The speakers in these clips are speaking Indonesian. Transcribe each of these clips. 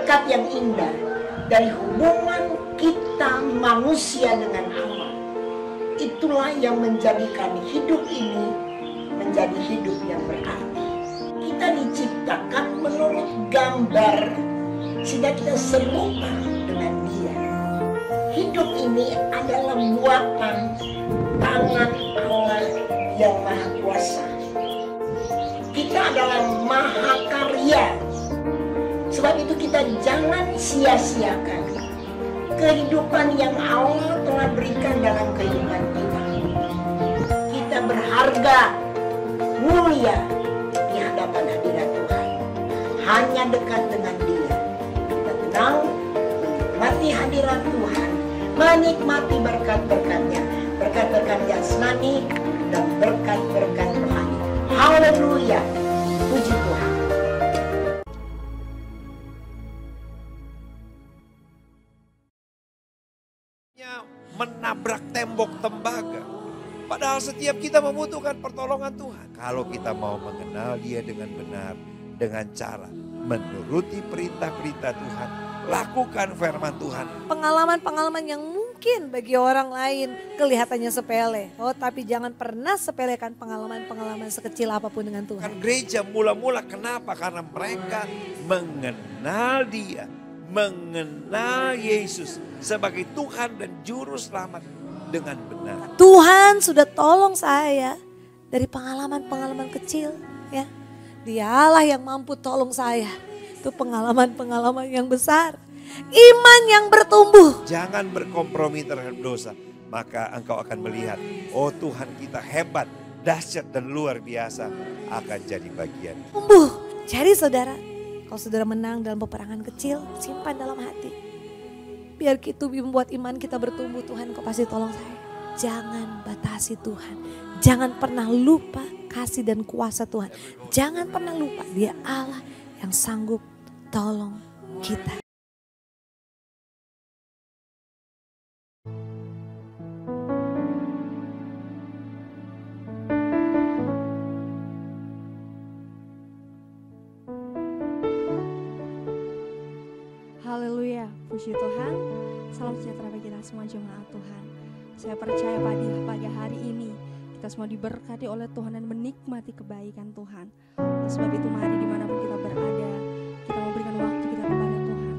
berkat yang indah dari hubungan kita manusia dengan Allah. Itulah yang menjadikan hidup ini menjadi hidup yang berarti. Kita diciptakan menurut gambar sehingga kita serupa dengan Dia. Hidup ini adalah buatan tangan Allah yang Maha Kuasa. Kita adalah mahakarya. Sebab itu kita jangan sia-siakan kehidupan yang Allah telah berikan dalam kehidupan kita. Kita berharga, mulia di hadapan hadirat Tuhan. Hanya dekat dengan Dia. Kita tenang, menikmati hadirat Tuhan, menikmati berkat-berkatnya, berkat-berkat jasmani dan berkat-berkat rohani. Haleluya, puji Tuhan. Menabrak tembok tembaga. Padahal setiap kita membutuhkan pertolongan Tuhan. Kalau kita mau mengenal Dia dengan benar, dengan cara menuruti perintah-perintah Tuhan, lakukan firman Tuhan. Pengalaman-pengalaman yang mungkin bagi orang lain kelihatannya sepele. Oh, tapi jangan pernah sepelekan pengalaman-pengalaman sekecil apapun dengan Tuhan. Kan gereja mula-mula kenapa? Karena mereka mengenal Dia, mengenal Yesus sebagai Tuhan dan Juru Selamat dengan benar. Tuhan sudah tolong saya dari pengalaman-pengalaman kecil, ya. Dialah yang mampu tolong saya. Itu pengalaman-pengalaman yang besar. Iman yang bertumbuh. Jangan berkompromi terhadap dosa. Maka engkau akan melihat, oh Tuhan kita hebat, dahsyat dan luar biasa akan jadi bagian. Tumbuh. Jadi saudara, kalau saudara menang dalam peperangan kecil, simpan dalam hati. Biar itu membuat iman kita bertumbuh. Tuhan, kau pasti tolong saya. Jangan batasi Tuhan. Jangan pernah lupa kasih dan kuasa Tuhan. Jangan pernah lupa Dia Allah yang sanggup tolong kita. Haleluya, puji Tuhan. Salam sejahtera bagi kita semua jemaat Tuhan. Saya percaya pagi hari ini kita semua diberkati oleh Tuhan dan menikmati kebaikan Tuhan. Oleh sebab itu mari dimanapun kita berada, kita mau berikan waktu kita kepada Tuhan.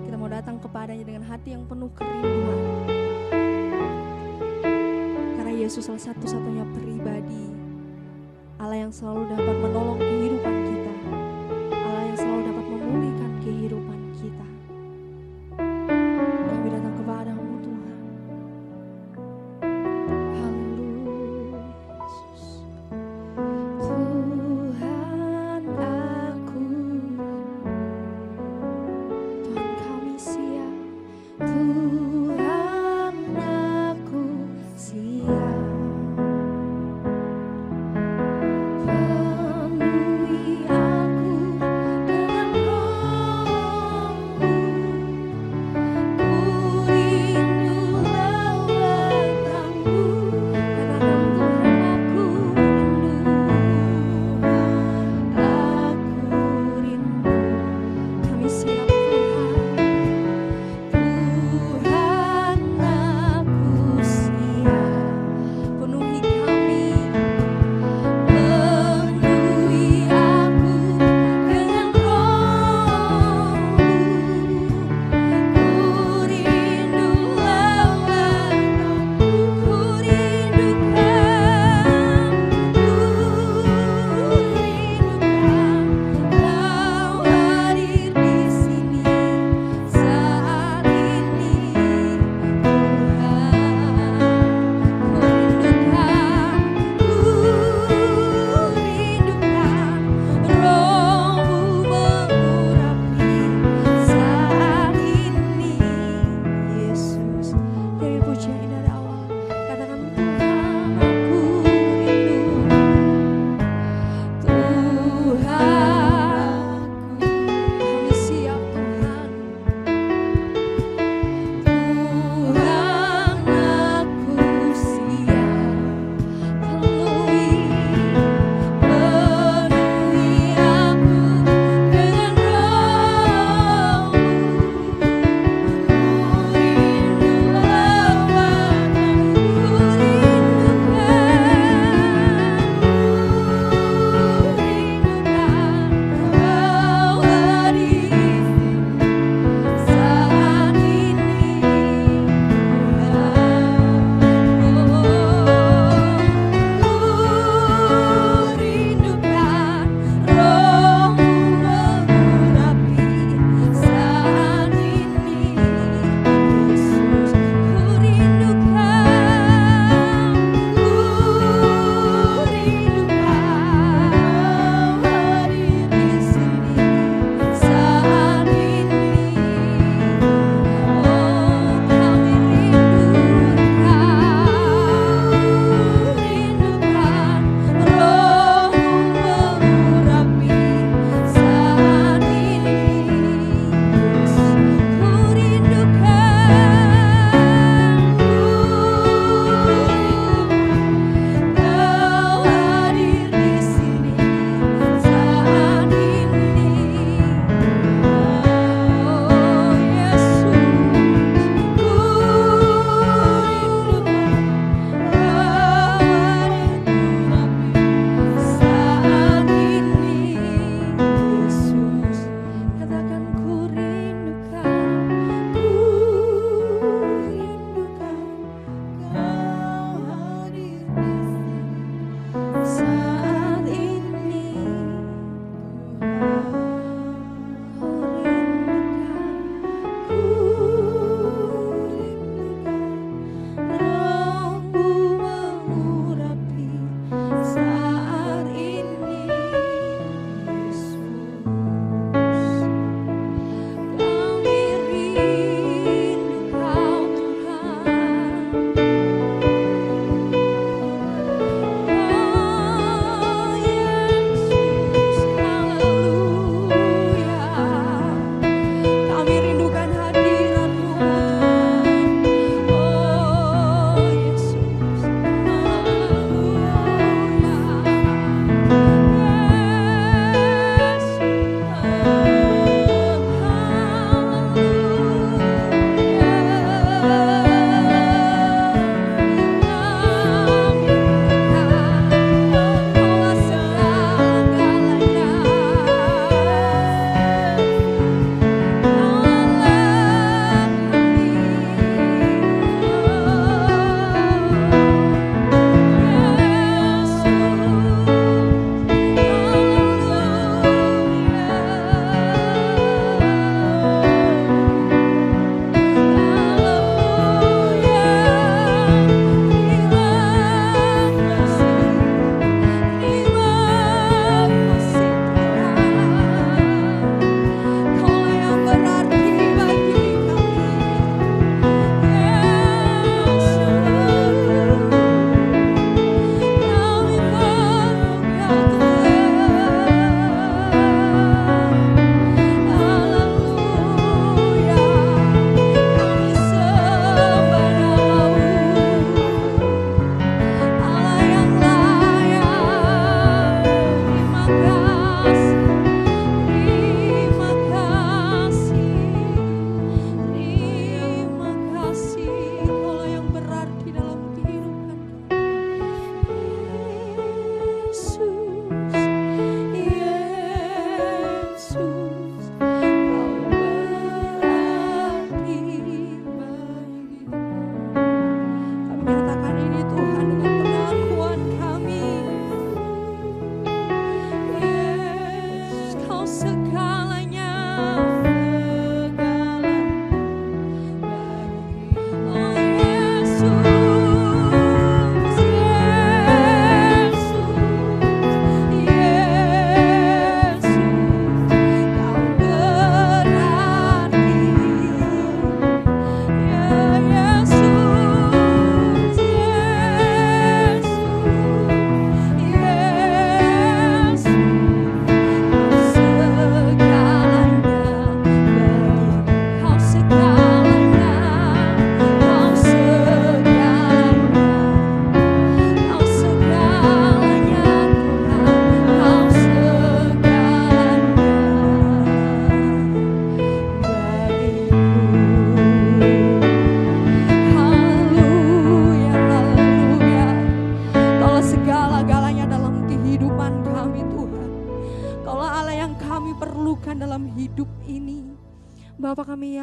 Kita mau datang kepadanya dengan hati yang penuh kerinduan. Karena Yesus salah satu-satunya pribadi, Allah yang selalu dapat menolong kehidupan kita, Allah yang selalu dapat memulihkan kehidupan kita. Kami datang kepadamu Tuhan. Haleluya Yesus. Tuhan aku, Tuhan kami siap. Tuhan aku siap. Penuhi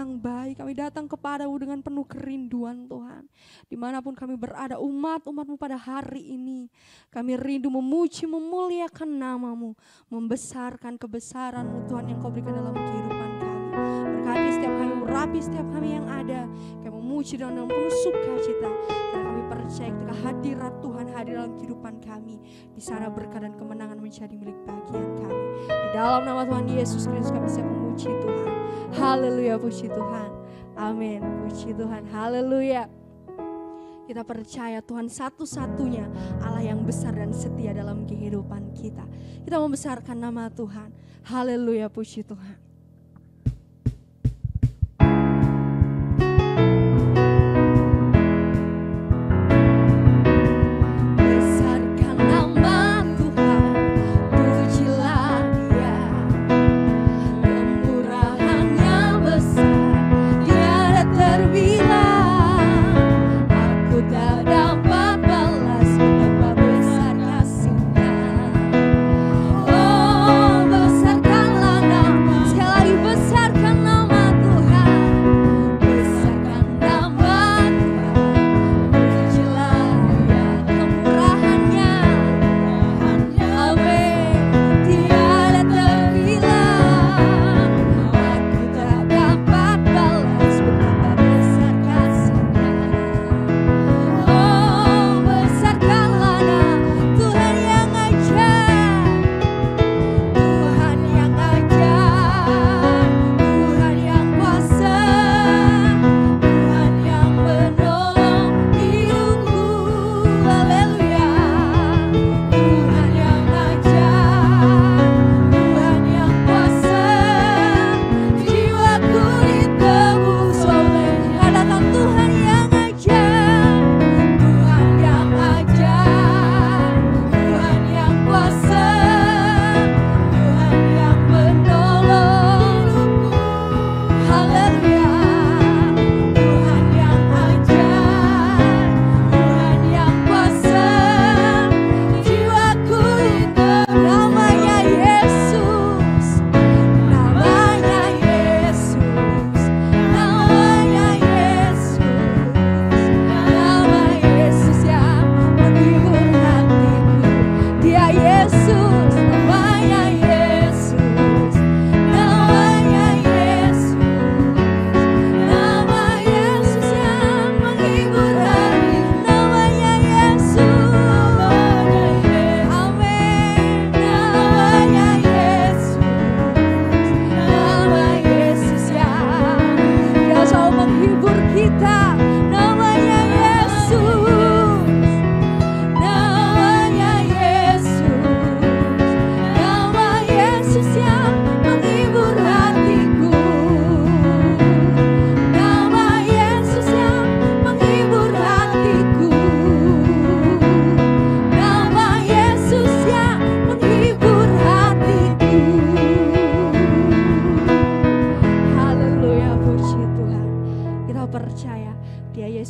yang baik. Kami datang kepadamu dengan penuh kerinduan Tuhan. Dimanapun kami berada, umat-umatmu pada hari ini, kami rindu memuji, memuliakan namamu, membesarkan kebesaran-Mu Tuhan yang Kau berikan dalam kehidupan kami. Berkati setiap kami, urapi setiap kami yang ada. Kami memuji dengan penuh sukacita, karena kami percaya ketika hadirat Tuhan hadir dalam kehidupan kami, di sana berkat dan kemenangan menjadi milik bagian kami. Di dalam nama Tuhan Yesus Kristus kami siap memuji Tuhan. Haleluya, puji Tuhan. Amin, puji Tuhan. Haleluya. Kita percaya Tuhan satu-satunya Allah yang besar dan setia dalam kehidupan kita. Kita membesarkan nama Tuhan. Haleluya, puji Tuhan.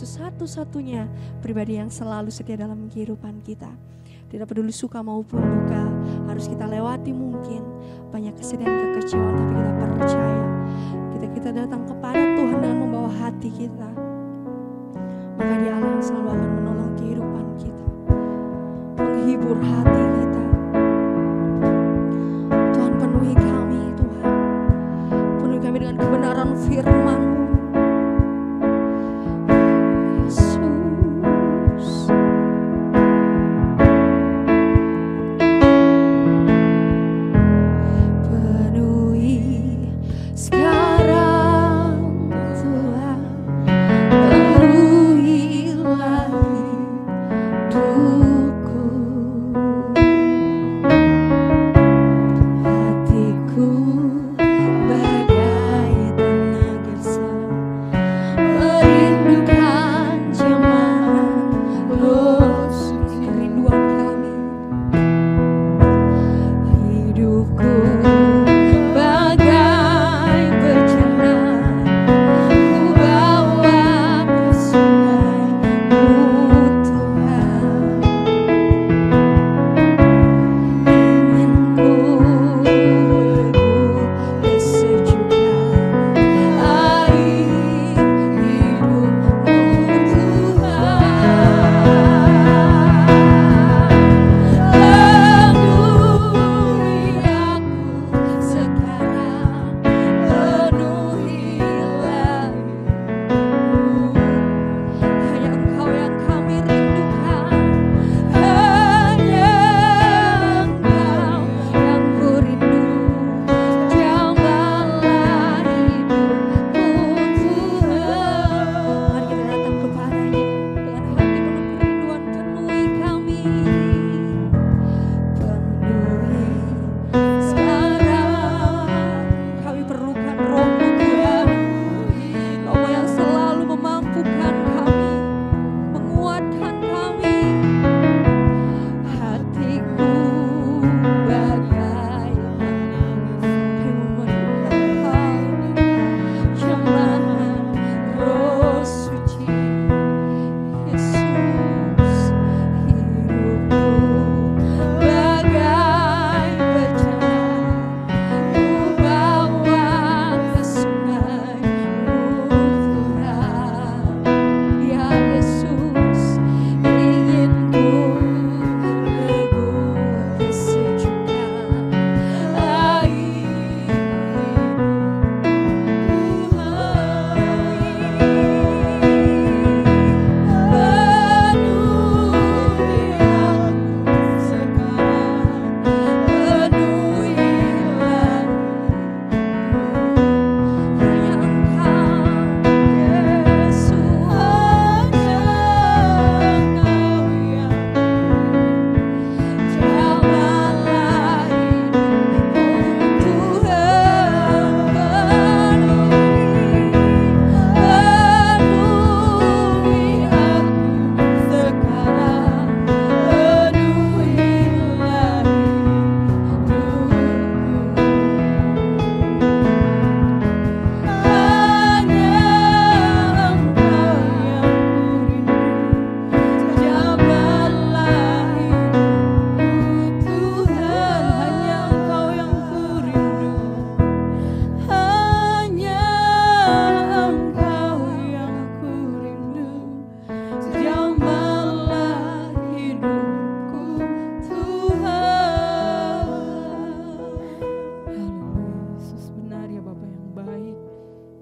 Satu-satunya pribadi yang selalu setia dalam kehidupan kita. Tidak peduli suka maupun duka, harus kita lewati mungkin banyak kesedihan, kekecewaan, tapi kita percaya kita datang kepada Tuhan dengan membawa hati kita, maka Dia Allah yang selalu akan menolong kehidupan kita, menghibur hati kita. Tuhan, penuhi kami Tuhan, penuhi kami dengan kebenaran firman-Mu. Penuhi mampukan kami, menguatkan kami. Hatiku bagai merindukan Kau, jemaat Roh Suci. Yesus, hidupku bagai bejana, ku bawa ke sungai-Mu Tuhan. Ya Yesus, ingin ku teguh kesejukan air penuhi aku sekarang, penuhilah hanya Engkau Yesus, hanya Engkau yang jamalah hidupku Tuhan, penuhi aku sekarang, penuhilah hidupku. Hanya Engkau yang kurindu, jamalah hidupku Tuhan. Hanya Engkau yang kurindu, hanya Engkau yang kurindu, jamalah hidupku Tuhan. Haleluya. Yesus, benar ya Bapa yang baik,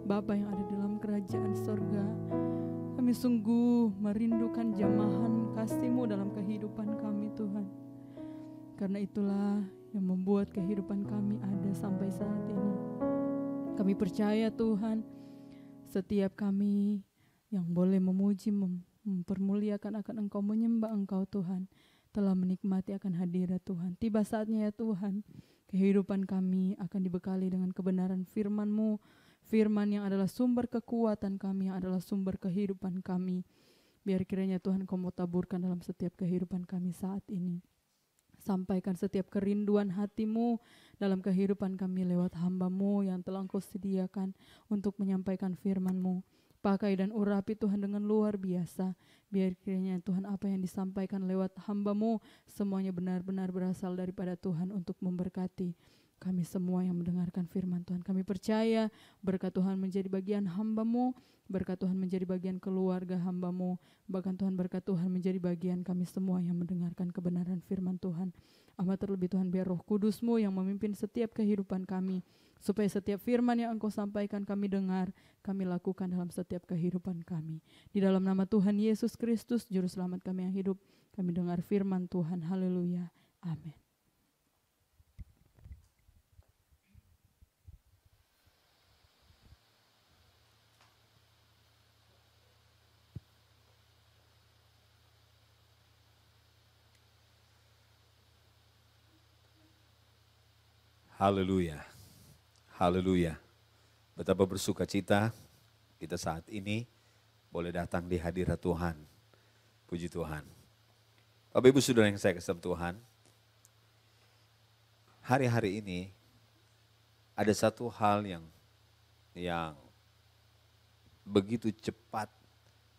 Bapa yang ada dalam kerajaan sorga. Kami sungguh merindukan jamahan kasih-Mu dalam kehidupan kami Tuhan. Karena itulah yang membuat kehidupan kami ada sampai saat ini. Kami percaya Tuhan, setiap kami yang boleh memuji, mempermuliakan akan Engkau, menyembah Engkau Tuhan, telah menikmati akan hadirat Tuhan. Tiba saatnya ya Tuhan, kehidupan kami akan dibekali dengan kebenaran firman-Mu, firman yang adalah sumber kekuatan kami, yang adalah sumber kehidupan kami. Biar kiranya Tuhan Kau mau taburkan dalam setiap kehidupan kami saat ini. Sampaikan setiap kerinduan hati-Mu dalam kehidupan kami lewat hamba-Mu yang telah Engkau sediakan untuk menyampaikan firman-Mu. Pakai dan urapi Tuhan dengan luar biasa. Biar kiranya Tuhan apa yang disampaikan lewat hamba-Mu semuanya benar-benar berasal daripada Tuhan untuk memberkati kami semua yang mendengarkan firman Tuhan. Kami percaya berkat Tuhan menjadi bagian hamba-Mu, berkat Tuhan menjadi bagian keluarga hamba-Mu, bahkan Tuhan berkat Tuhan menjadi bagian kami semua yang mendengarkan kebenaran firman Tuhan. Amat terlebih Tuhan biar Roh Kudus-Mu yang memimpin setiap kehidupan kami, supaya setiap firman yang Engkau sampaikan kami dengar, kami lakukan dalam setiap kehidupan kami. Di dalam nama Tuhan Yesus Kristus, Juru Selamat kami yang hidup, kami dengar firman Tuhan. Haleluya. Amin. Haleluya. Haleluya. Betapa bersuka cita kita saat ini boleh datang di hadirat Tuhan. Puji Tuhan. Bapak Ibu Saudara yang saya kasih Tuhan, hari-hari ini ada satu hal yang begitu cepat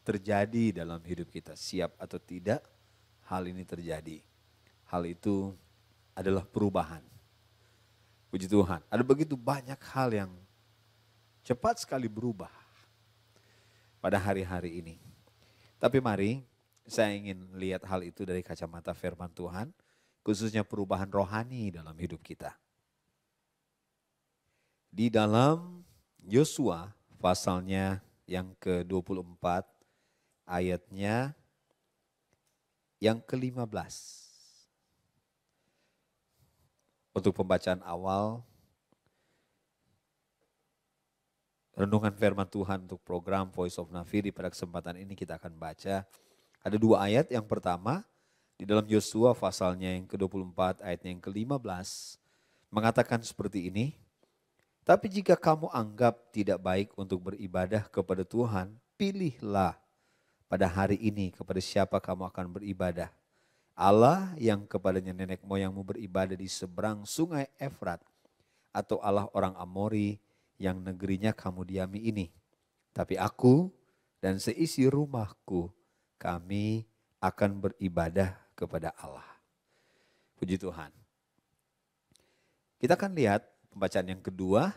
terjadi dalam hidup kita. Siap atau tidak, hal ini terjadi. Hal itu adalah perubahan. Puji Tuhan, ada begitu banyak hal yang cepat sekali berubah pada hari-hari ini. Tapi mari saya ingin lihat hal itu dari kacamata firman Tuhan, khususnya perubahan rohani dalam hidup kita. Di dalam Yosua pasalnya yang ke-24 ayatnya yang ke-15. Untuk pembacaan awal, renungan firman Tuhan untuk program Voice of Nafiri pada kesempatan ini kita akan baca. Ada dua ayat, yang pertama di dalam Yosua pasalnya yang ke-24 ayatnya yang ke-15 mengatakan seperti ini. Tapi jika kamu anggap tidak baik untuk beribadah kepada Tuhan, pilihlah pada hari ini kepada siapa kamu akan beribadah. Allah yang kepadanya nenek moyangmu beribadah di seberang sungai Efrat, atau Allah orang Amori yang negerinya kamu diami ini. Tapi aku dan seisi rumahku, kami akan beribadah kepada Allah. Puji Tuhan. Kita akan lihat pembacaan yang kedua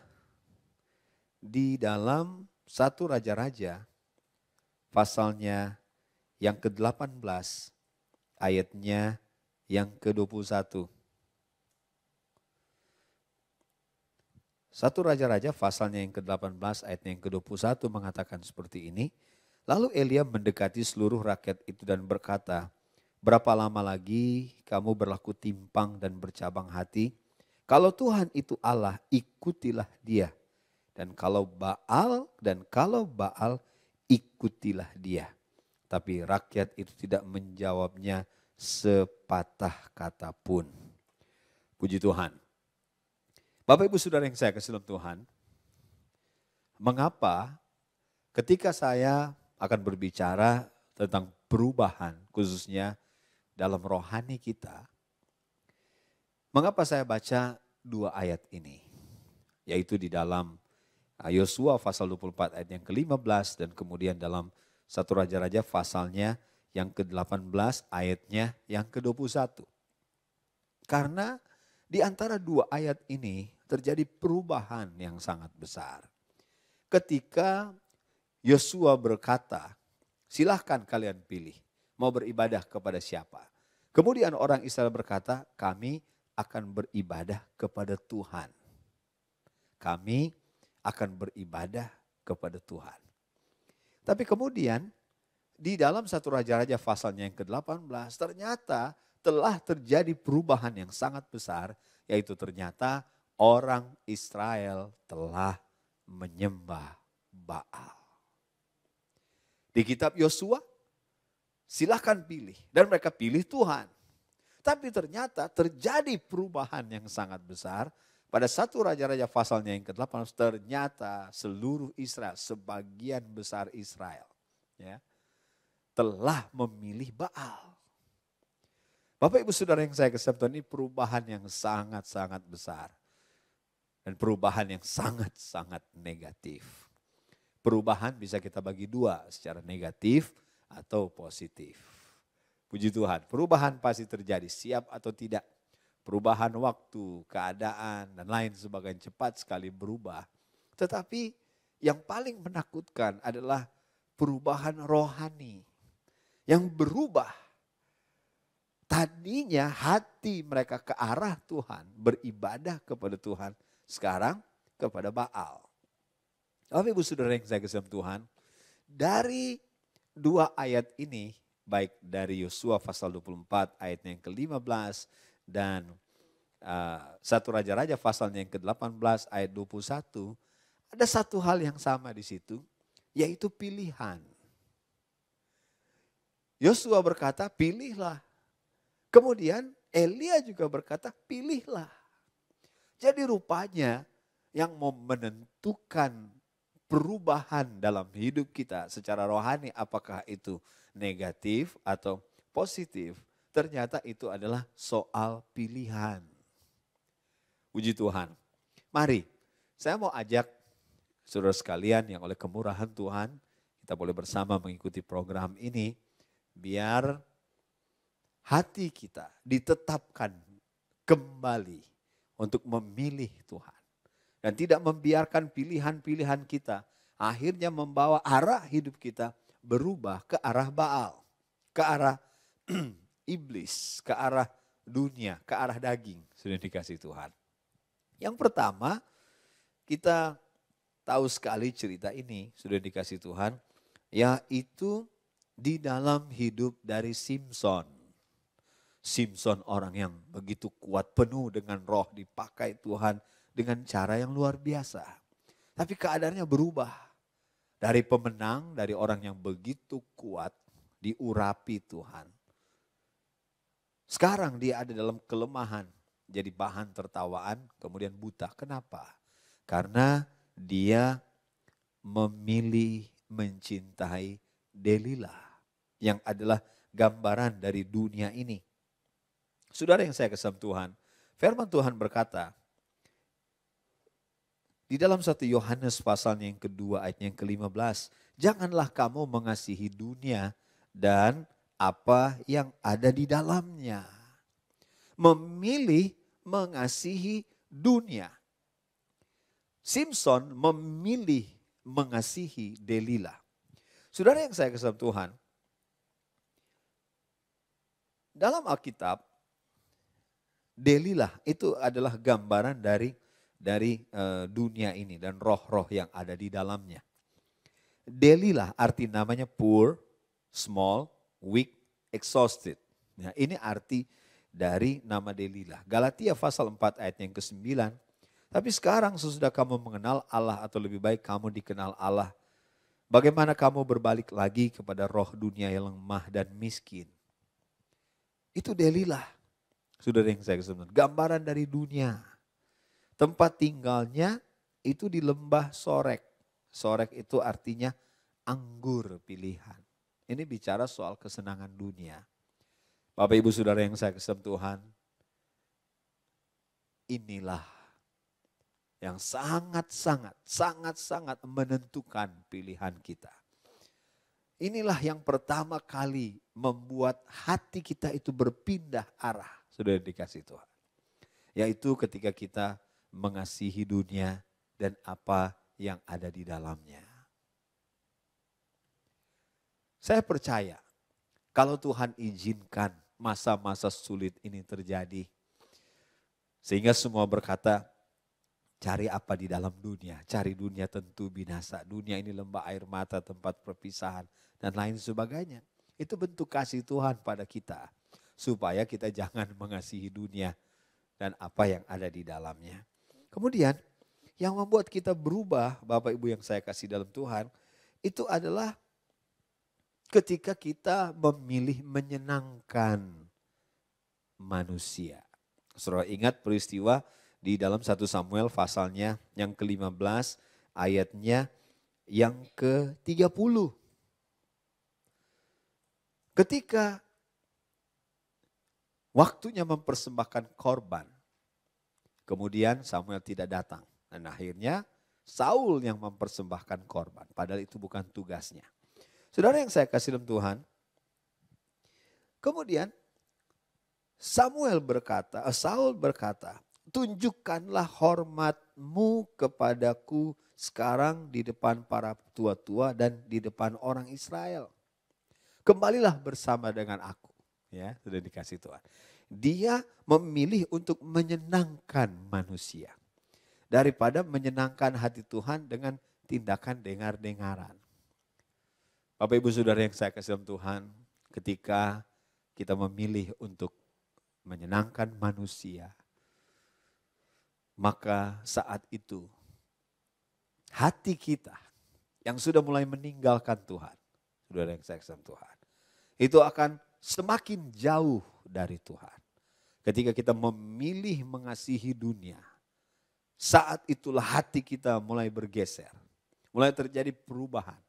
di dalam 1 Raja-Raja pasalnya yang ke-18 ayatnya yang ke-21. 1 Raja-Raja pasalnya yang ke-18 ayatnya yang ke-21 mengatakan seperti ini. Lalu Elia mendekati seluruh rakyat itu dan berkata, berapa lama lagi kamu berlaku timpang dan bercabang hati? Kalau Tuhan itu Allah, ikutilah dia. Dan kalau Baal, ikutilah dia. Tapi rakyat itu tidak menjawabnya sepatah kata pun. Puji Tuhan. Bapak Ibu Saudara yang saya kasih dalam Tuhan, mengapa ketika saya akan berbicara tentang perubahan khususnya dalam rohani kita, mengapa saya baca 2 ayat ini, yaitu di dalam Yosua pasal 24 ayat yang ke-15 dan kemudian dalam 1 Raja-Raja pasalnya yang ke-18 ayatnya yang ke-21. Karena di antara 2 ayat ini terjadi perubahan yang sangat besar. Ketika Yosua berkata, silahkan kalian pilih mau beribadah kepada siapa. Kemudian orang Israel berkata, kami akan beribadah kepada Tuhan. Kami akan beribadah kepada Tuhan. Tapi kemudian di dalam 1 Raja-Raja pasalnya yang ke-18 ternyata telah terjadi perubahan yang sangat besar, yaitu ternyata orang Israel telah menyembah Baal. Di kitab Yosua, silahkan pilih. Dan mereka pilih Tuhan. Tapi ternyata terjadi perubahan yang sangat besar. Pada 1 Raja-Raja pasalnya yang ke-18 ternyata seluruh Israel, sebagian besar Israel, ya, telah memilih Baal. Bapak Ibu Saudara yang saya kasih Tuhan, ini perubahan yang sangat-sangat besar. Dan perubahan yang sangat-sangat negatif. Perubahan bisa kita bagi 2, secara negatif atau positif. Puji Tuhan, perubahan pasti terjadi, siap atau tidak. Perubahan waktu, keadaan, dan lain sebagainya cepat sekali berubah. Tetapi yang paling menakutkan adalah perubahan rohani. Yang berubah. Tadinya hati mereka ke arah Tuhan, beribadah kepada Tuhan. Sekarang kepada Baal. Bapak Ibu Saudara yang saya kasih Tuhan, dari 2 ayat ini, baik dari Yosua pasal 24 ayatnya yang ke-15 dan 1 Raja-Raja pasalnya yang ke-18 ayat 21, ada satu hal yang sama di situ, yaitu pilihan. Yosua berkata, pilihlah. Kemudian Elia juga berkata, pilihlah. Jadi rupanya yang mau menentukan perubahan dalam hidup kita secara rohani, apakah itu negatif atau positif, ternyata itu adalah soal pilihan. Puji Tuhan. Mari, saya mau ajak saudara sekalian yang oleh kemurahan Tuhan, kita boleh bersama mengikuti program ini, biar hati kita ditetapkan kembali untuk memilih Tuhan. Dan tidak membiarkan pilihan-pilihan kita akhirnya membawa arah hidup kita berubah ke arah Baal, ke arah iblis, ke arah dunia, ke arah daging. Sudah dikasih Tuhan. Yang pertama, kita tahu sekali cerita ini, sudah dikasih Tuhan, yaitu di dalam hidup dari Simson. Simson orang yang begitu kuat, penuh dengan roh, dipakai Tuhan dengan cara yang luar biasa. Tapi keadaannya berubah. Dari pemenang, dari orang yang begitu kuat, diurapi Tuhan. Sekarang dia ada dalam kelemahan, jadi bahan tertawaan, kemudian buta. Kenapa? Karena dia memilih mencintai Delilah yang adalah gambaran dari dunia ini. Saudara yang saya kasih Tuhan, firman Tuhan berkata di dalam 1 Yohanes pasalnya yang kedua ayatnya yang ke-15, janganlah kamu mengasihi dunia dan apa yang ada di dalamnya. Memilih mengasihi dunia. Simpson memilih mengasihi Delilah. Saudara yang saya kasih Tuhan, dalam Alkitab, Delilah itu adalah gambaran dari dunia ini dan roh-roh yang ada di dalamnya. Delilah arti namanya poor, small, weak, exhausted. Nah, ini arti dari nama Delilah. Galatia pasal 4 ayat yang ke-9. Tapi sekarang sesudah kamu mengenal Allah atau lebih baik kamu dikenal Allah. Bagaimana kamu berbalik lagi kepada roh dunia yang lemah dan miskin. Itu Delilah. Saudara yang saya kesempatan, gambaran dari dunia. Tempat tinggalnya itu di lembah Sorek. Sorek itu artinya anggur pilihan. Ini bicara soal kesenangan dunia. Bapak Ibu Saudara yang saya kasih Tuhan, inilah yang sangat-sangat menentukan pilihan kita. Inilah yang pertama kali membuat hati kita itu berpindah arah. Sudah dikasih Tuhan. Yaitu ketika kita mengasihi dunia dan apa yang ada di dalamnya. Saya percaya kalau Tuhan izinkan masa-masa sulit ini terjadi. Sehingga semua berkata, cari apa di dalam dunia? Cari dunia tentu binasa. Dunia ini lembah air mata, tempat perpisahan dan lain sebagainya. Itu bentuk kasih Tuhan pada kita. Supaya kita jangan mengasihi dunia dan apa yang ada di dalamnya. Kemudian yang membuat kita berubah, Bapak Ibu yang saya kasih dalam Tuhan, itu adalah ketika kita memilih menyenangkan manusia. Saudara ingat peristiwa di dalam 1 Samuel pasalnya yang ke-15 ayatnya yang ke-30. Ketika waktunya mempersembahkan korban, kemudian Samuel tidak datang. Dan akhirnya Saul yang mempersembahkan korban. Padahal itu bukan tugasnya. Saudara yang saya kasih dalam Tuhan. Kemudian Saul berkata, tunjukkanlah hormatmu kepadaku sekarang di depan para tua-tua dan di depan orang Israel. Kembalilah bersama dengan aku. Ya, sudah dikasih Tuhan. Dia memilih untuk menyenangkan manusia. Daripada menyenangkan hati Tuhan dengan tindakan dengar-dengaran. Bapak Ibu Saudara yang saya kasih dalam Tuhan, ketika kita memilih untuk menyenangkan manusia, maka saat itu hati kita yang sudah mulai meninggalkan Tuhan, saudara yang saya kasih dalam Tuhan, itu akan semakin jauh dari Tuhan. Ketika kita memilih mengasihi dunia, saat itulah hati kita mulai bergeser. Mulai terjadi perubahan.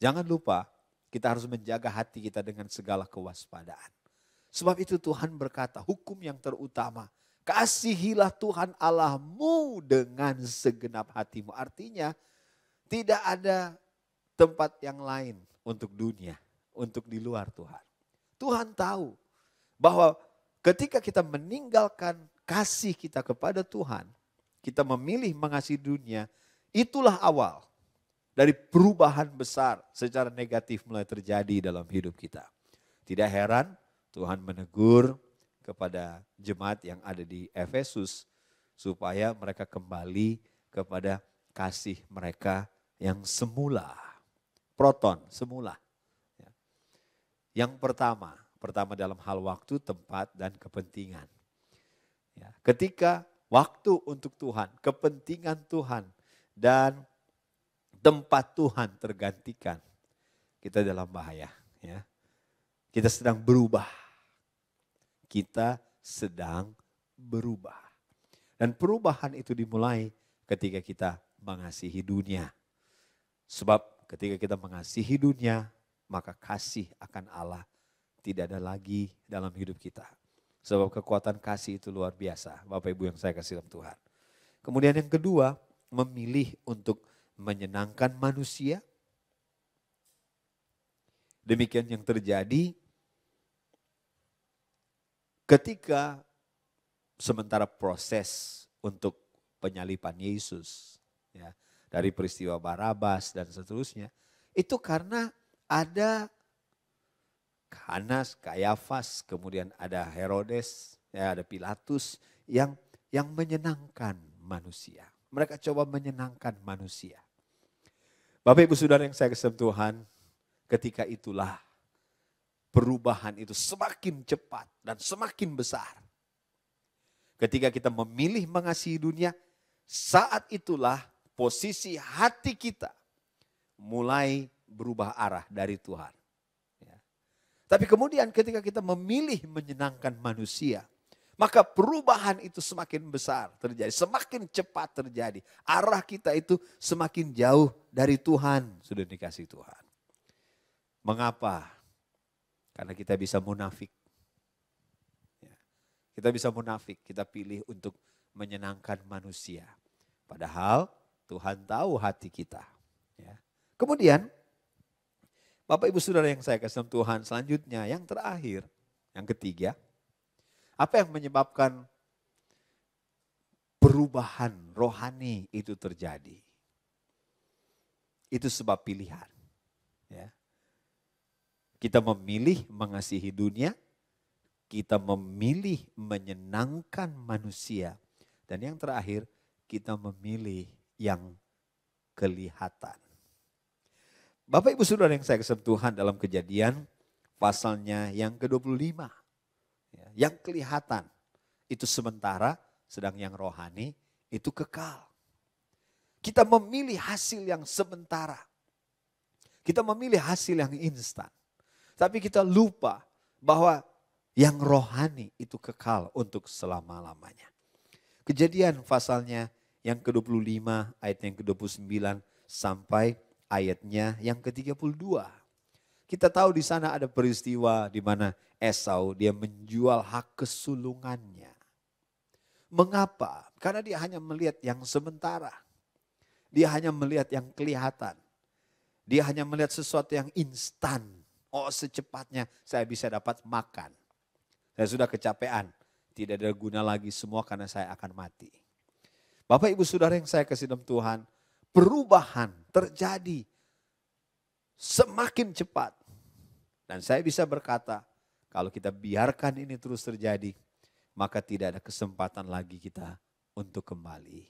Jangan lupa kita harus menjaga hati kita dengan segala kewaspadaan. Sebab itu Tuhan berkata, hukum yang terutama, kasihilah Tuhan Allahmu dengan segenap hatimu. Artinya tidak ada tempat yang lain untuk dunia, untuk di luar Tuhan. Tuhan tahu bahwa ketika kita meninggalkan kasih kita kepada Tuhan, kita memilih mengasihi dunia, itulah awal dari perubahan besar secara negatif mulai terjadi dalam hidup kita. Tidak heran Tuhan menegur kepada jemaat yang ada di Efesus supaya mereka kembali kepada kasih mereka yang semula. Proton, semula. Yang pertama dalam hal waktu, tempat, dan kepentingan. Ya, ketika waktu untuk Tuhan, kepentingan Tuhan, dan tempat Tuhan tergantikan, kita dalam bahaya. Ya. Kita sedang berubah. Kita sedang berubah. Dan perubahan itu dimulai ketika kita mengasihi dunia. Sebab ketika kita mengasihi dunia, maka kasih akan Allah tidak ada lagi dalam hidup kita. Sebab kekuatan kasih itu luar biasa, Bapak Ibu yang saya kasih dalam Tuhan. Kemudian yang kedua, memilih untuk menyenangkan manusia. Demikian yang terjadi ketika sementara proses untuk penyaliban Yesus, ya, dari peristiwa Barabas dan seterusnya, itu karena ada Hanas, Kayafas, kemudian ada Herodes, ya, ada Pilatus yang menyenangkan manusia. Mereka coba menyenangkan manusia. Bapak Ibu Saudara yang saya kasih Tuhan, ketika itulah perubahan itu semakin cepat dan semakin besar. Ketika kita memilih mengasihi dunia, saat itulah posisi hati kita mulai berubah arah dari Tuhan. Ya. Tapi kemudian ketika kita memilih menyenangkan manusia, maka perubahan itu semakin besar terjadi, semakin cepat terjadi. Arah kita itu semakin jauh dari Tuhan, sudah dikasih Tuhan. Mengapa? Karena kita bisa munafik. Ya. Kita bisa munafik, kita pilih untuk menyenangkan manusia. Padahal Tuhan tahu hati kita. Ya. Kemudian, Bapak Ibu Saudara yang saya kasih Tuhan, selanjutnya yang terakhir, yang ketiga, apa yang menyebabkan perubahan rohani itu terjadi? Itu sebab pilihan. Ya. Kita memilih mengasihi dunia, kita memilih menyenangkan manusia, dan yang terakhir kita memilih yang kelihatan. Bapak Ibu Saudara yang saya kasih Tuhan, dalam Kejadian pasalnya yang ke-25. Yang kelihatan itu sementara, sedang yang rohani itu kekal. Kita memilih hasil yang sementara. Kita memilih hasil yang instan. Tapi kita lupa bahwa yang rohani itu kekal untuk selama-lamanya. Kejadian pasalnya yang ke-25 ayat yang ke-29 sampai ayatnya yang ke-32. Kita tahu di sana ada peristiwa di mana Esau dia menjual hak kesulungannya. Mengapa? Karena dia hanya melihat yang sementara. Dia hanya melihat yang kelihatan. Dia hanya melihat sesuatu yang instan. Oh, secepatnya saya bisa dapat makan. Saya sudah kecapean. Tidak ada guna lagi semua karena saya akan mati. Bapak Ibu Saudara yang saya kasih dalam Tuhan, perubahan terjadi semakin cepat. Dan saya bisa berkata, kalau kita biarkan ini terus terjadi, maka tidak ada kesempatan lagi kita untuk kembali.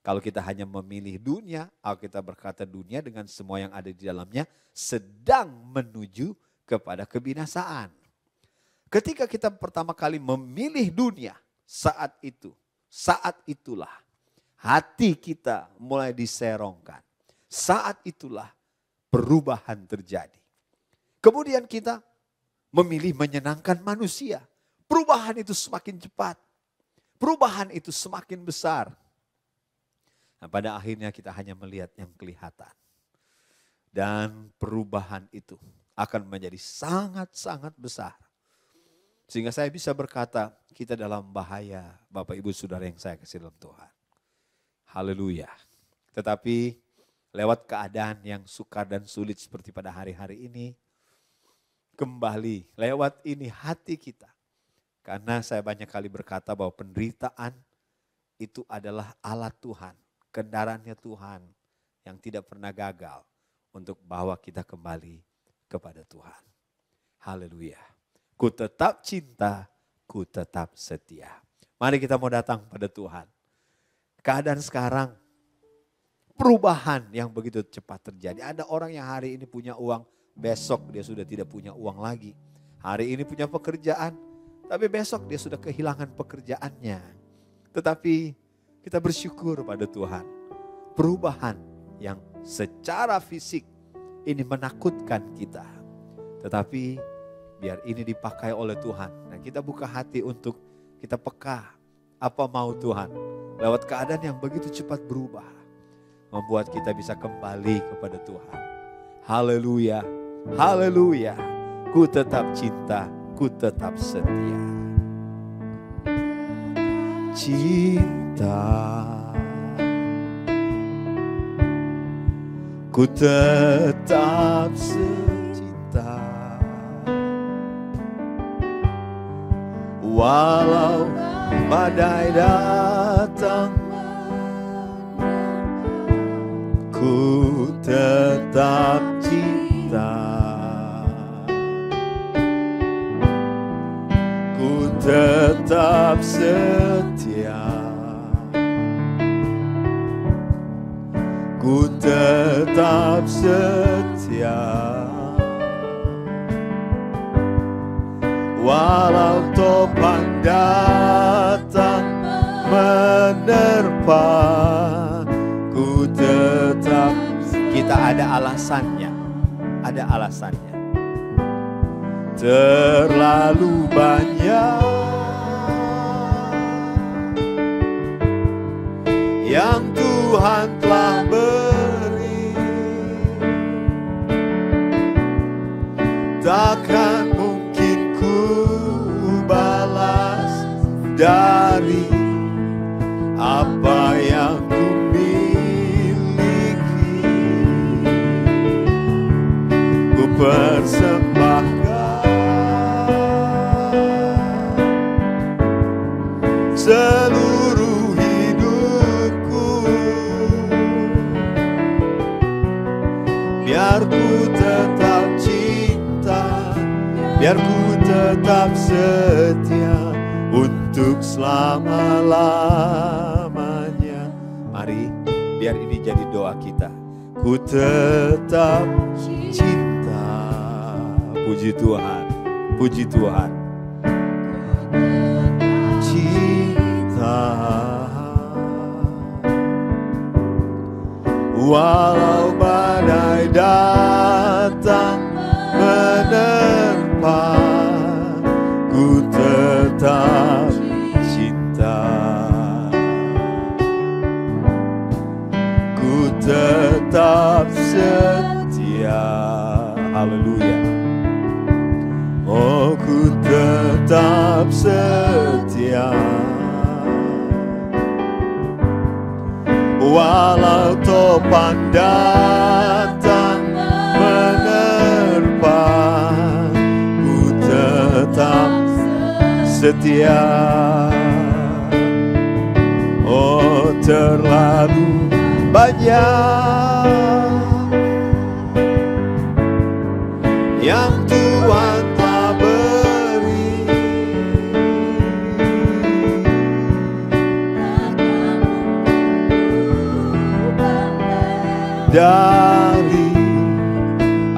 Kalau kita hanya memilih dunia, Alkitab berkata dunia dengan semua yang ada di dalamnya sedang menuju kepada kebinasaan. Ketika kita pertama kali memilih dunia, saat itulah hati kita mulai diserongkan. Saat itulah perubahan terjadi. Kemudian kita memilih menyenangkan manusia. Perubahan itu semakin cepat. Perubahan itu semakin besar. Nah, pada akhirnya kita hanya melihat yang kelihatan. Dan perubahan itu akan menjadi sangat-sangat besar. Sehingga saya bisa berkata, kita dalam bahaya, Bapak Ibu Saudara yang saya kasih dalam Tuhan. Haleluya. Tetapi lewat keadaan yang sukar dan sulit seperti pada hari-hari ini, kembali lewat ini hati kita. Karena saya banyak kali berkata bahwa penderitaan itu adalah alat Tuhan, kendaraannya Tuhan yang tidak pernah gagal untuk bawa kita kembali kepada Tuhan. Haleluya. Ku tetap cinta, ku tetap setia. Mari kita mau datang pada Tuhan. Keadaan sekarang, perubahan yang begitu cepat terjadi. Ada orang yang hari ini punya uang, besok dia sudah tidak punya uang lagi. Hari ini punya pekerjaan, tapi besok dia sudah kehilangan pekerjaannya. Tetapi kita bersyukur pada Tuhan. Perubahan yang secara fisik ini menakutkan kita. Tetapi biar ini dipakai oleh Tuhan. Dan kita buka hati untuk kita peka apa mau Tuhan. Lewat keadaan yang begitu cepat berubah. Membuat kita bisa kembali kepada Tuhan. Haleluya, haleluya. Ku tetap cinta, ku tetap setia. Cinta, ku tetap secinta. Walau badai datang, ku tetap cinta. Ku tetap setia. Ku tetap setia. Walau topan datang menerpa, ku tetap. Kita ada alasannya, ada alasannya. Terlalu banyak yang Tuhan telah beri, takkan mungkin ku balas dari apa yang ku miliki. Ku persembahkan seluruh hidupku, biar ku tetap cinta, biar ku tetap setia untuk selama-lamanya. Mari, biar ini jadi doa kita. Ku tetap cinta. Puji Tuhan, puji Tuhan. Walau badai datang menerpa, ku tetap cinta. Ku tetap setia. Haleluya. Oh, ku tetap setia. Walau topan datang menerpa, ku tetap setia. Oh, terlalu banyak yang Tuhan telah beri, dari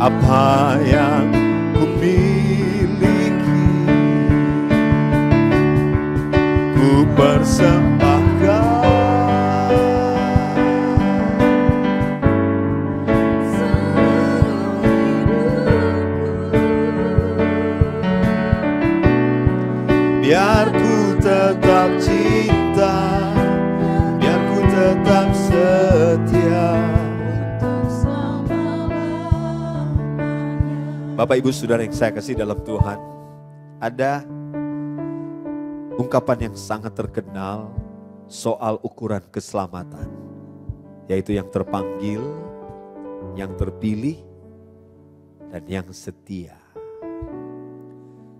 apa yang ku miliki. Ku persembahkan biar ku tetap cinta, biar ku tetap setia. Bapak Ibu Saudara yang saya kasih dalam Tuhan, ada ungkapan yang sangat terkenal soal ukuran keselamatan, yaitu yang terpanggil, yang terpilih, dan yang setia.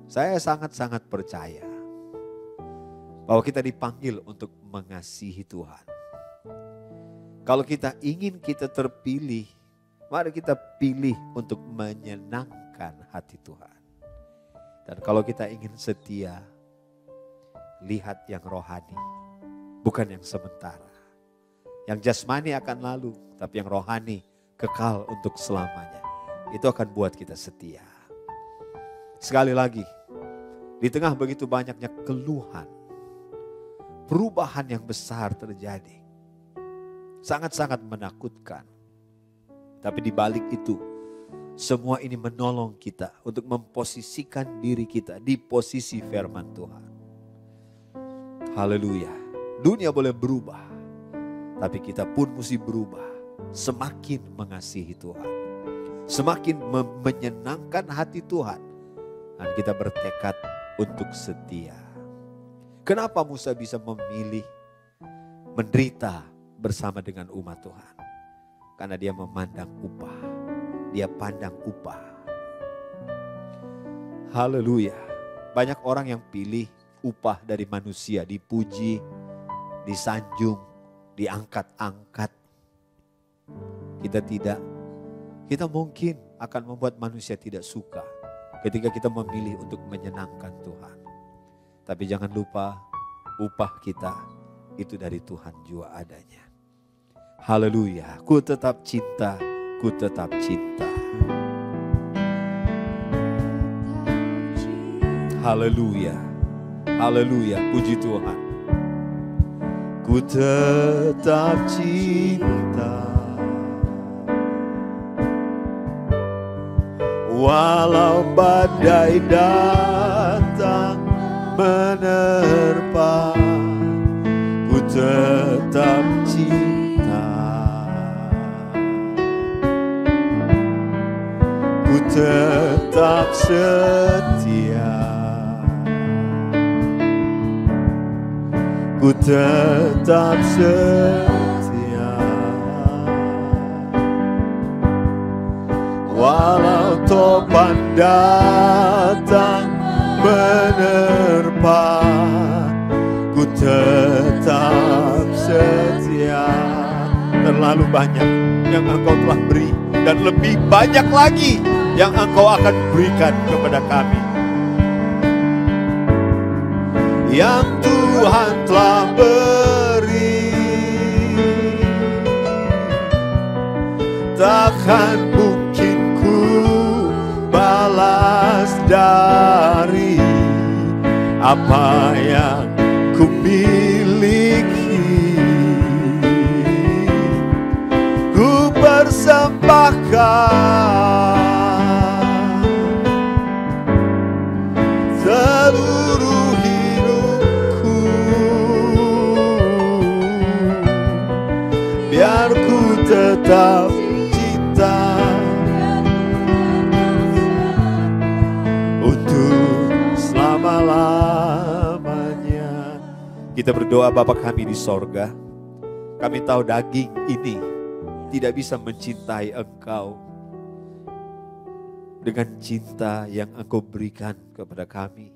Saya sangat-sangat percaya bahwa kita dipanggil untuk mengasihi Tuhan. Kalau kita ingin kita terpilih, mari kita pilih untuk menyenangkan hati Tuhan. Dan kalau kita ingin setia, lihat yang rohani, bukan yang sementara. Yang jasmani akan lalu, tapi yang rohani kekal untuk selamanya. Itu akan buat kita setia. Sekali lagi, di tengah begitu banyaknya keluhan, perubahan yang besar terjadi. Sangat-sangat menakutkan. Tapi di balik itu, semua ini menolong kita untuk memposisikan diri kita di posisi firman Tuhan. Haleluya. Dunia boleh berubah, tapi kita pun mesti berubah. Semakin mengasihi Tuhan. semakin menyenangkan hati Tuhan. Dan kita bertekad untuk setia. Kenapa Musa bisa memilih menderita bersama dengan umat Tuhan? Karena dia memandang upah. Dia pandang upah. Haleluya. Banyak orang yang pilih upah dari manusia, dipuji, disanjung, diangkat-angkat. Kita tidak. Kita mungkin akan membuat manusia tidak suka ketika kita memilih untuk menyenangkan Tuhan. Tapi jangan lupa, upah kita itu dari Tuhan jua adanya. Haleluya, ku tetap cinta, ku tetap cinta. Haleluya, haleluya, puji Tuhan. Ku tetap cinta, walau badai datang menerpa, ku tetap cinta, ku tetap setia, ku tetap setia, walau topan datang menerpa, ku tetap setia. Terlalu banyak yang Engkau telah beri dan lebih banyak lagi yang Engkau akan berikan kepada kami. Yang Tuhan telah beri takkan mungkin ku balas dari apa yang ku miliki. Ku persembahkan seluruh hidupku, biar ku tetap cinta untuk selama-lamanya. Kita berdoa, Bapa kami di sorga, kami tahu daging ini tidak bisa mencintai Engkau dengan cinta yang Engkau berikan kepada kami.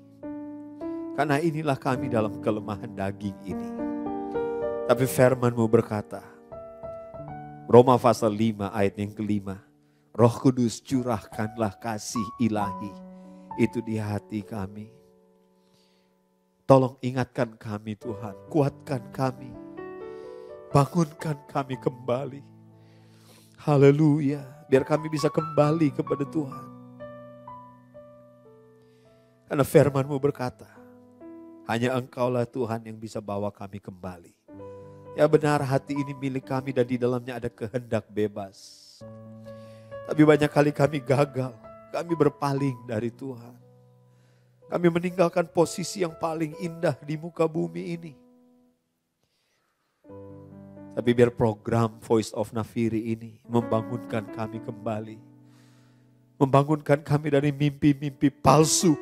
Karena inilah kami dalam kelemahan daging ini. Tapi firman-Mu berkata, Roma pasal 5 ayat yang kelima, Roh Kudus curahkanlah kasih ilahi itu di hati kami. Tolong ingatkan kami Tuhan, kuatkan kami, bangunkan kami kembali. Haleluya, biar kami bisa kembali kepada Tuhan. Karena firman-Mu berkata, hanya Engkaulah Tuhan yang bisa bawa kami kembali. Ya benar, hati ini milik kami dan di dalamnya ada kehendak bebas. Tapi banyak kali kami gagal, kami berpaling dari Tuhan. Kami meninggalkan posisi yang paling indah di muka bumi ini. Tapi biar program Voice of Nafiri ini membangunkan kami kembali. Membangunkan kami dari mimpi-mimpi palsu.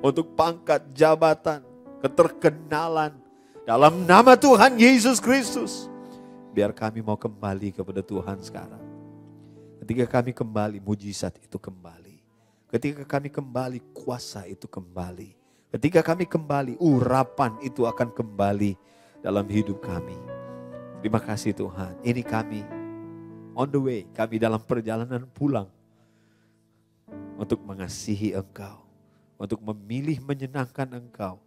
Untuk pangkat, jabatan, keterkenalan. Dalam nama Tuhan Yesus Kristus. Biar kami mau kembali kepada Tuhan sekarang. Ketika kami kembali, mujizat itu kembali. Ketika kami kembali, kuasa itu kembali. Ketika kami kembali, urapan itu akan kembali dalam hidup kami. Terima kasih Tuhan. Ini kami on the way. Kami dalam perjalanan pulang. Untuk mengasihi Engkau. Untuk memilih menyenangkan Engkau.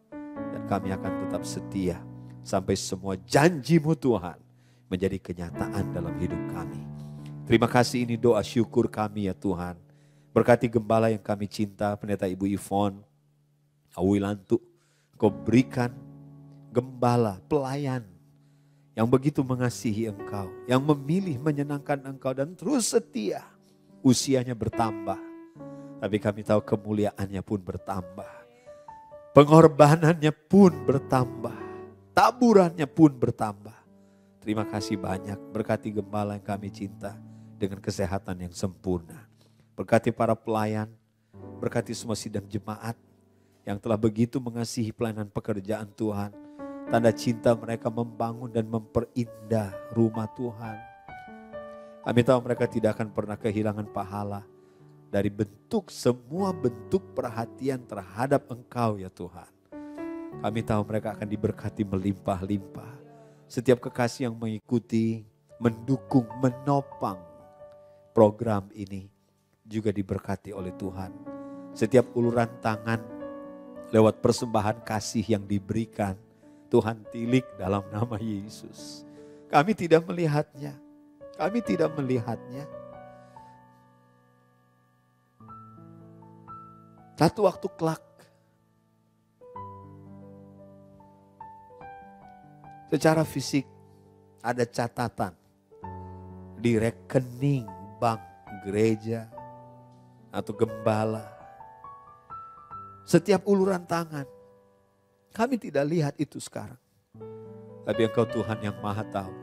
Dan kami akan tetap setia. Sampai semua janji-Mu Tuhan menjadi kenyataan dalam hidup kami. Terima kasih, ini doa syukur kami ya Tuhan. Berkati gembala yang kami cinta, Pendeta Ibu Yvonne Awilantu. Kau berikan gembala, pelayan yang begitu mengasihi Engkau, yang memilih menyenangkan Engkau dan terus setia. Usianya bertambah, tapi kami tahu kemuliaannya pun bertambah. Pengorbanannya pun bertambah, taburannya pun bertambah. Terima kasih banyak, berkati gembala yang kami cinta, dengan kesehatan yang sempurna. Berkati para pelayan, berkati semua sidang jemaat yang telah begitu mengasihi pelayanan pekerjaan Tuhan. Tanda cinta mereka membangun dan memperindah rumah Tuhan. Kami tahu mereka tidak akan pernah kehilangan pahala dari semua bentuk perhatian terhadap Engkau ya Tuhan. Kami tahu mereka akan diberkati melimpah-limpah. Setiap kekasih yang mengikuti, mendukung, menopang program ini juga diberkati oleh Tuhan. Setiap uluran tangan lewat persembahan kasih yang diberikan, Tuhan tilik dalam nama Yesus. Kami tidak melihatnya. Kami tidak melihatnya. Satu waktu kelak, secara fisik ada catatan di rekening bank gereja atau gembala. Setiap uluran tangan, kami tidak lihat itu sekarang. Tapi Engkau Tuhan yang Maha Tahu.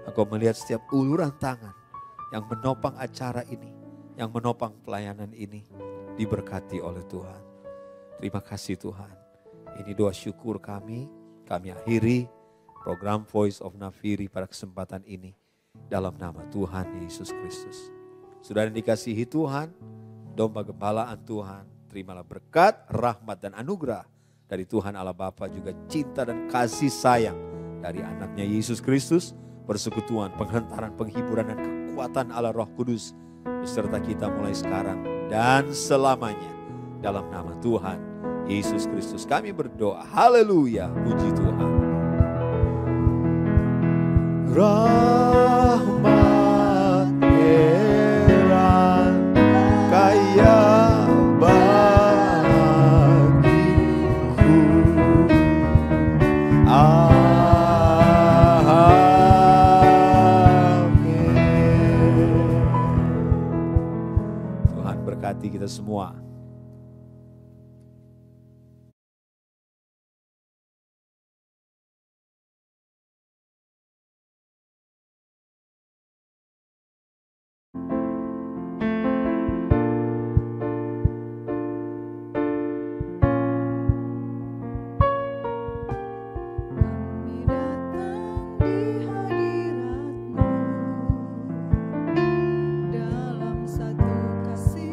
Engkau melihat setiap uluran tangan yang menopang acara ini, yang menopang pelayanan ini, diberkati oleh Tuhan. Terima kasih Tuhan. Ini doa syukur kami. Kami akhiri program Voice of Nafiri pada kesempatan ini. Dalam nama Tuhan Yesus Kristus. Saudara yang dikasihi Tuhan, domba gembalaan Tuhan, terimalah berkat, rahmat dan anugerah dari Tuhan Allah Bapa, juga cinta dan kasih sayang dari anaknya Yesus Kristus, persekutuan, penghantaran, penghiburan dan kekuatan Allah Roh Kudus beserta kita mulai sekarang dan selamanya. Dalam nama Tuhan Yesus Kristus kami berdoa. Haleluya, puji Tuhan. Rahmat heran kaya bagiku. Tuhan berkati kita semua. Dalam satu kasih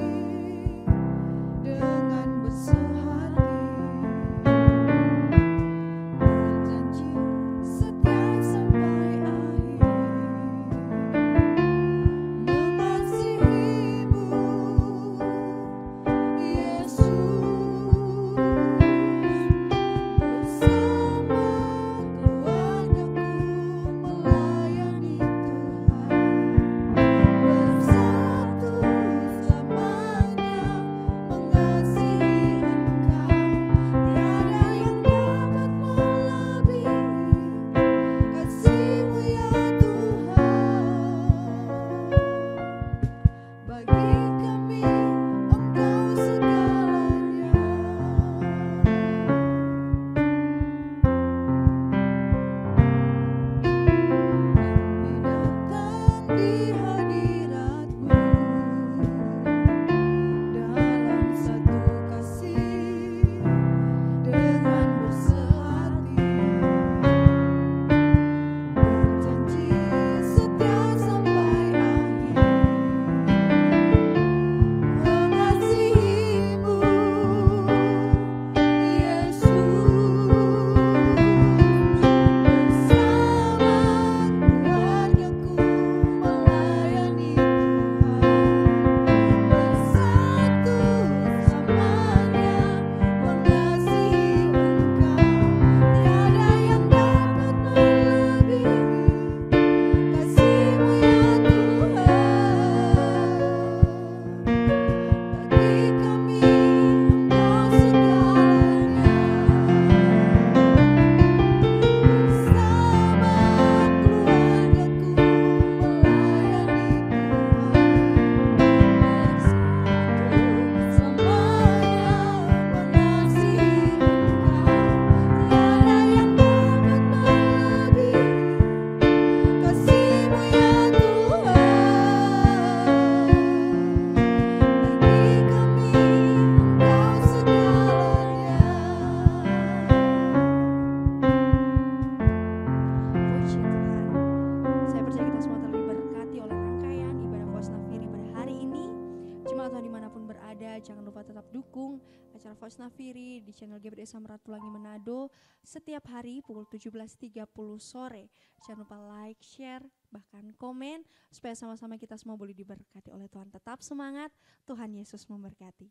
acara Voice Nafiri di channel GBD Samratulangi Manado setiap hari pukul 17.30 sore. Jangan lupa like, share, bahkan komen supaya sama-sama kita semua boleh diberkati oleh Tuhan. Tetap semangat, Tuhan Yesus memberkati.